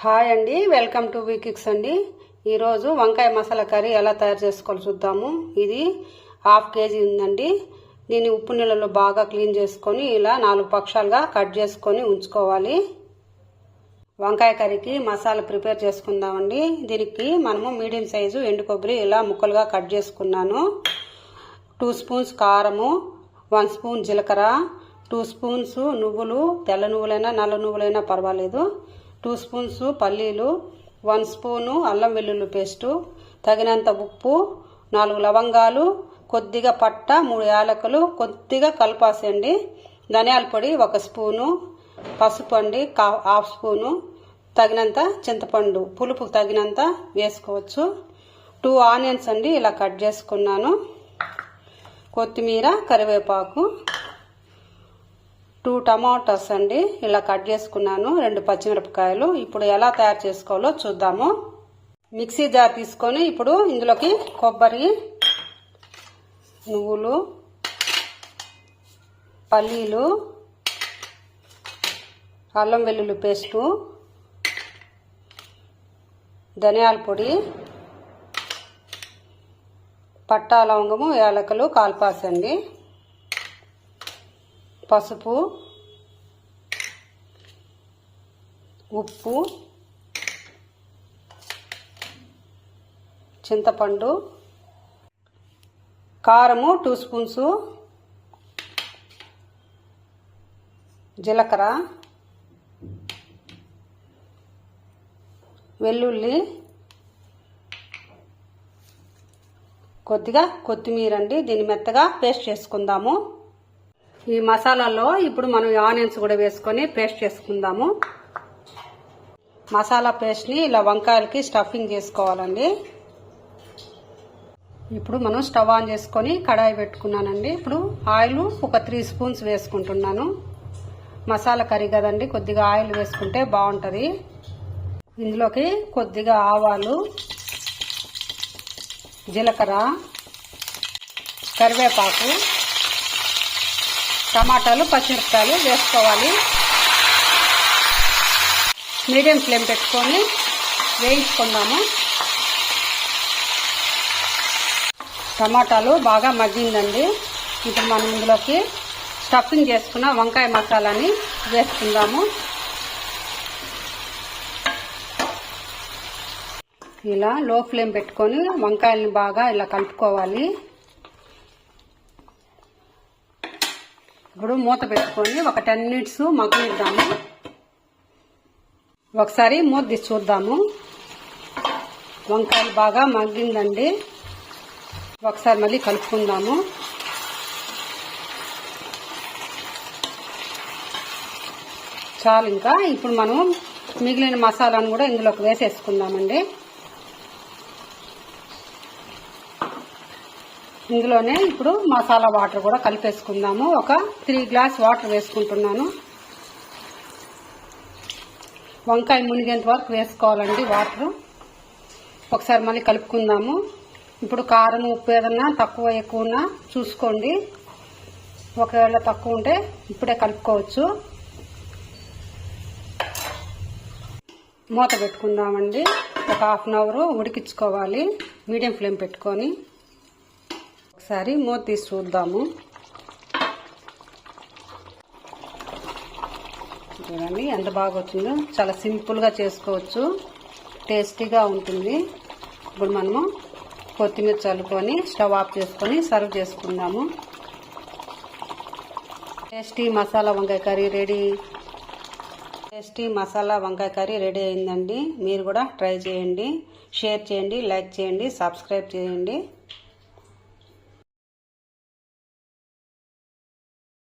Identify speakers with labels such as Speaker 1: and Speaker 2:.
Speaker 1: Hi అండి, welcome to వీకిక్స్ అండి. ఈరోజు వంకాయ మసాలా కర్రీ ఎలా తయారు చేసుకోవాలో చూద్దాము. ఇది 1/2 కేజీ ఉందండి. దీన్ని ఉప్పు నీళ్ళలో బాగా క్లీన్ చేసుకొని ఇలా 4 పక్షాలుగా కట్ చేసుకొని ఉంచుకోవాలి. వంకాయ కర్రీకి మసాలా ప్రిపేర్ చేసుకుందామండి. దీనికి మనము మీడియం సైజు ఎండు కొబ్బరి ఇలా ముక్కలుగా కట్ చేసుకున్నాను. 2 స్పూన్స్ కారము, 1 స్పూన్ జీలకర్ర, 2 స్పూన్స్ నువ్వులు, తెల్ల నువ్వులైనా నల్ల నువ్వులైనా పర్వాలేదు, 2 స్పూన్స్ పల్లీలు, 1 స్పూను అల్లం వెల్లుల్లి పేస్టు, తగినంత ఉప్పు, 4 లవంగాలు, కొద్దిగా పట్ట, 3 యాలకులు, కొద్దిగా కల్పాసండి, ధనియాల పొడి 1 స్పూను, పసుపు అండి 1/2 స్పూను, తగినంత చింతపండు పులుపు తగినంత వేసుకోవచ్చు. 2 ఆనియన్స్ అండి ఇలా కట్ చేసుకున్నాను, కొత్తిమీర, కరివేపాకు, 2 టమాటాస్ అండి ఇలా కట్ చేసుకున్నాను, 2 పచ్చిమిరపకాయలు. ఇప్పుడు ఎలా తయారు చేసుకోవాలో చూద్దాము. మిక్సీ జార్ తీసుకొని ఇప్పుడు ఇందులోకి కొబ్బరి, నువ్వులు, పల్లీలు, అల్లం వెల్లుల్లి పేస్టు, ధనియాల పొడి, పట్టా లవంగము, యాలకులు, కాల్పాసండి, పసుపు, ఉప్పు, చింతపండు, కారము 2 స్పూన్స్, జీలకర్ర, వెల్లుల్లి, కొద్దిగా కొత్తిమీర అండి. దీన్ని మెత్తగా పేస్ట్ చేసుకుందాము. ఈ మసాలాలో ఇప్పుడు మనం ఆనియన్స్ కూడా వేసుకొని పేస్ట్ చేసుకుందాము. మసాలా పేస్ట్ని ఇలా వంకాయలకి స్టఫింగ్ చేసుకోవాలండి. ఇప్పుడు మనం స్టవ్ ఆన్ చేసుకొని కడాయి పెట్టుకున్నానండి. ఇప్పుడు ఆయిల్ ఒక 3 స్పూన్స్ వేసుకుంటున్నాను. మసాలా కర్రీ కదండి, కొద్దిగా ఆయిల్ వేసుకుంటే బాగుంటుంది. ఇందులోకి కొద్దిగా ఆవాలు, జీలకర్ర, కరివేపాకు, టమాటాలు, పచ్చిమిరపకాయలు వేసుకోవాలి. మీడియం ఫ్లేమ్ పెట్టుకొని వేయించుకుందాము. టమాటాలు బాగా మగ్గిందండి. ఇప్పుడు మనం ఇందులోకి స్టఫింగ్ చేసుకున్న వంకాయ మసాలాని వేసుకుందాము. ఇలా లో ఫ్లేమ్ పెట్టుకొని వంకాయలని బాగా ఇలా కలుపుకోవాలి. ఇప్పుడు మూత పెట్టుకొని ఒక 10 మినిట్స్ మగ్గనిద్దాము. ఒకసారి మూత తీసి చూద్దాము. వంకాయలు బాగా మగ్గిందండి. ఒకసారి మళ్ళీ కలుపుకుందాము. చాలు. ఇంకా ఇప్పుడు మనం మిగిలిన మసాలాను కూడా ఇందులోకి వేసేసుకుందామండి. ఇందులోనే ఇప్పుడు మసాలా వాటర్ కూడా కలిపేసుకుందాము. ఒక 3 గ్లాస్ వాటర్ వేసుకుంటున్నాను. వంకాయ మునిగేంత వరకు వేసుకోవాలండి వాటర్. ఒకసారి మళ్ళీ కలుపుకుందాము. ఇప్పుడు కారం, ఉప్పు ఏదన్నా తక్కువ ఎక్కువన్నా చూసుకోండి. ఒకవేళ తక్కువ ఉంటే ఇప్పుడే కలుపుకోవచ్చు. మూత పెట్టుకుందామండి. ఒక 1/2 అవర్ ఉడికించుకోవాలి మీడియం ఫ్లేమ్ పెట్టుకొని. ఒకసారి మూత తీసి చూద్దాము. చూడండి ఎంత బాగా వచ్చిందో. చాలా సింపుల్గా చేసుకోవచ్చు, టేస్టీగా ఉంటుంది. ఇప్పుడు మనము కొత్తిమీర చల్లుకొని స్టవ్ ఆఫ్ చేసుకొని సర్వ్ చేసుకుందాము. టేస్టీ మసాలా వంకాయ కర్రీ రెడీ. టేస్టీ మసాలా వంకాయ కర్రీ రెడీ అయిందండి. మీరు కూడా ట్రై చేయండి, షేర్ చేయండి, లైక్ చేయండి, సబ్స్క్రైబ్ చేయండి.